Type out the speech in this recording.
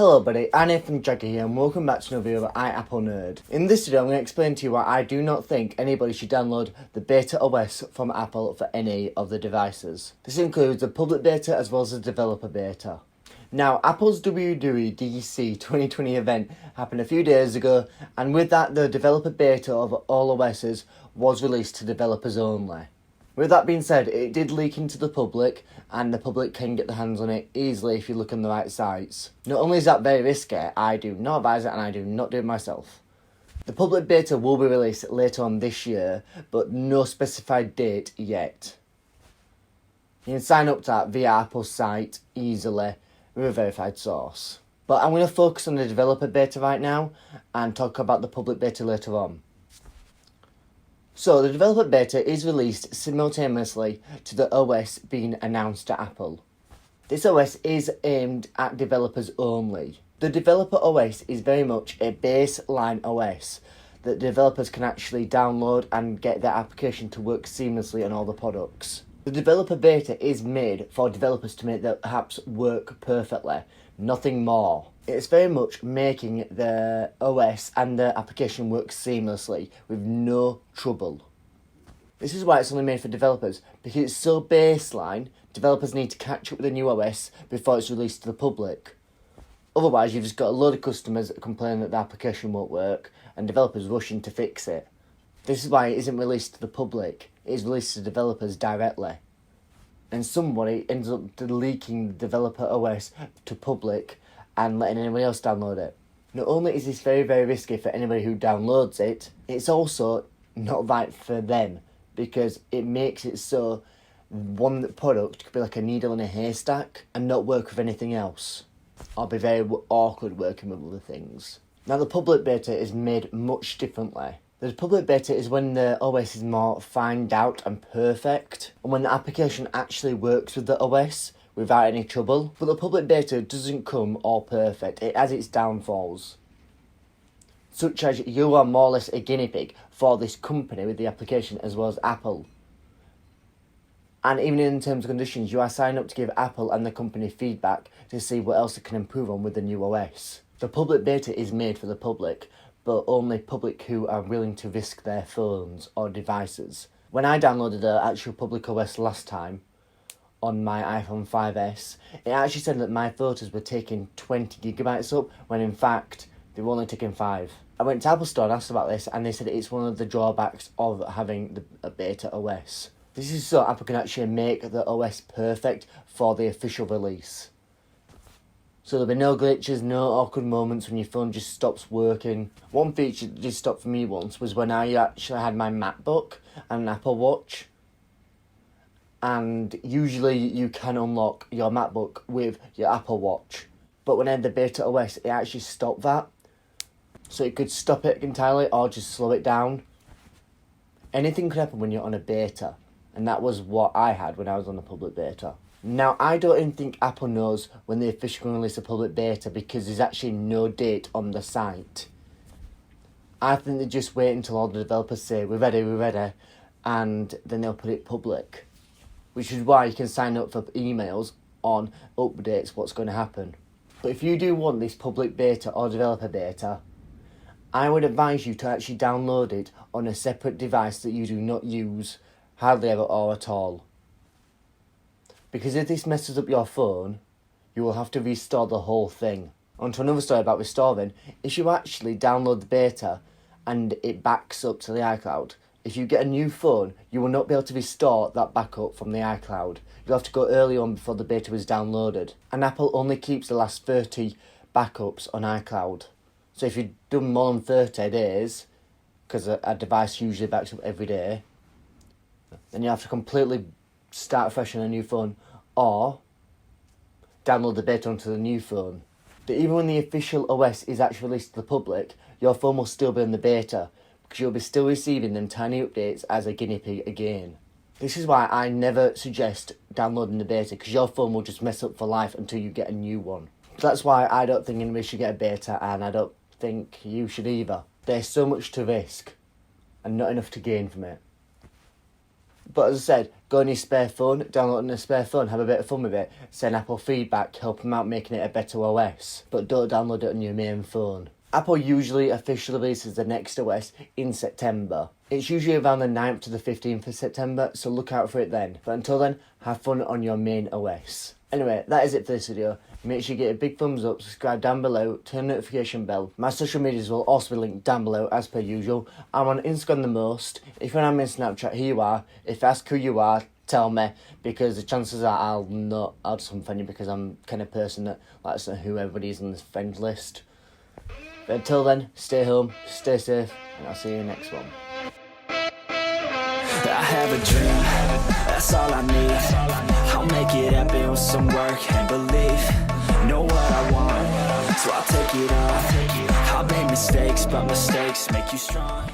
Hello buddy, iNathanJagger here and welcome back to another video about iAppleNerd. In this video I'm going to explain to you why I do not think anybody should download the beta OS from Apple for any of the devices. This includes the public beta as well as the developer beta. Now, Apple's WWDC 2020 event happened a few days ago, and with that the developer beta of all OSs was released to developers only. With that being said, it did leak into the public, and the public can get their hands on it easily if you look on the right sites. Not only is that very risky, I do not advise it and I do not do it myself. The public beta will be released later on this year, but no specified date yet. You can sign up to that via Apple's site easily with a verified source. But I'm going to focus on the developer beta right now and talk about the public beta later on. So, the developer beta is released simultaneously to the OS being announced to Apple. This OS is aimed at developers only. The developer OS is very much a baseline OS that developers can actually download and get their application to work seamlessly on all the products. The developer beta is made for developers to make their apps work perfectly, nothing more. It's very much making the OS and the application work seamlessly with no trouble. This is why it's only made for developers, because it's so baseline, developers need to catch up with the new OS before it's released to the public. Otherwise, you've just got a load of customers that complain that the application won't work, and developers rushing to fix it. This is why it isn't released to the public, it is released to developers directly. And somebody ends up leaking the developer OS to public and letting anyone else download it. Not only is this very, very risky for anybody who downloads it, it's also not right for them, because it makes it so one product could be like a needle in a haystack and not work with anything else, or be very awkward working with other things. Now, the public beta is made much differently. The public beta is when the OS is more fined out and perfect, and when the application actually works with the OS without any trouble. But the public beta doesn't come all perfect, it has its downfalls. Such as you are more or less a guinea pig for this company with the application as well as Apple. And even in terms and conditions, you are signed up to give Apple and the company feedback to see what else it can improve on with the new OS. The public beta is made for the public, but only public who are willing to risk their phones or devices. When I downloaded the actual public OS last time on my iPhone 5S, it actually said that my photos were taking 20 gigabytes up, when in fact they were only taking 5. I went to Apple Store and asked about this, and they said it's one of the drawbacks of having a beta OS. This is so Apple can actually make the OS perfect for the official release. So there'll be no glitches, no awkward moments when your phone just stops working. One feature that did stop for me once was when I actually had my MacBook and an Apple Watch. And usually you can unlock your MacBook with your Apple Watch. But when I had the beta OS, it actually stopped that. So it could stop it entirely or just slow it down. Anything could happen when you're on a beta. And that was what I had when I was on the public beta. Now, I don't even think Apple knows when they officially release a public beta, because there's actually no date on the site. I think they just wait until all the developers say, we're ready, and then they'll put it public. Which is why you can sign up for emails on updates, what's going to happen. But if you do want this public beta or developer beta, I would advise you to actually download it on a separate device that you do not use hardly ever or at all. Because if this messes up your phone, you will have to restore the whole thing. On to another story about restoring. If you actually download the beta and it backs up to the iCloud, if you get a new phone, you will not be able to restore that backup from the iCloud. You'll have to go early on before the beta is downloaded. And Apple only keeps the last 30 backups on iCloud. So if you've done more than 30 days, because a device usually backs up every day, then you have to completely start fresh on a new phone, or download the beta onto the new phone. But even when the official OS is actually released to the public, your phone will still be in the beta, because you'll be still receiving them tiny updates as a guinea pig again. This is why I never suggest downloading the beta, because your phone will just mess up for life until you get a new one. So that's why I don't think anybody should get a beta, and I don't think you should either. There's so much to risk, and not enough to gain from it. But as I said, go on your spare phone, download it on a spare phone, have a bit of fun with it, send Apple feedback, help them out making it a better OS. But don't download it on your main phone. Apple usually officially releases the next OS in September. It's usually around the 9th to the 15th of September, so look out for it then. But until then, have fun on your main OS. Anyway, that is it for this video. Make sure you get a big thumbs up, subscribe down below, turn the notification bell. My social medias will also be linked down below as per usual. I'm on Instagram the most. If you're on my Snapchat, here you are. If I ask who you are, tell me, because the chances are I'll just unfriend you because I'm the kind of person that likes to know who everybody is on this friend list. But until then, stay home, stay safe, and I'll see you in the next one. I have a dream, that's all I need. I'll make it happen with some work and belief. Know what I want, so I'll take it on. I'll make mistakes, but mistakes make you strong.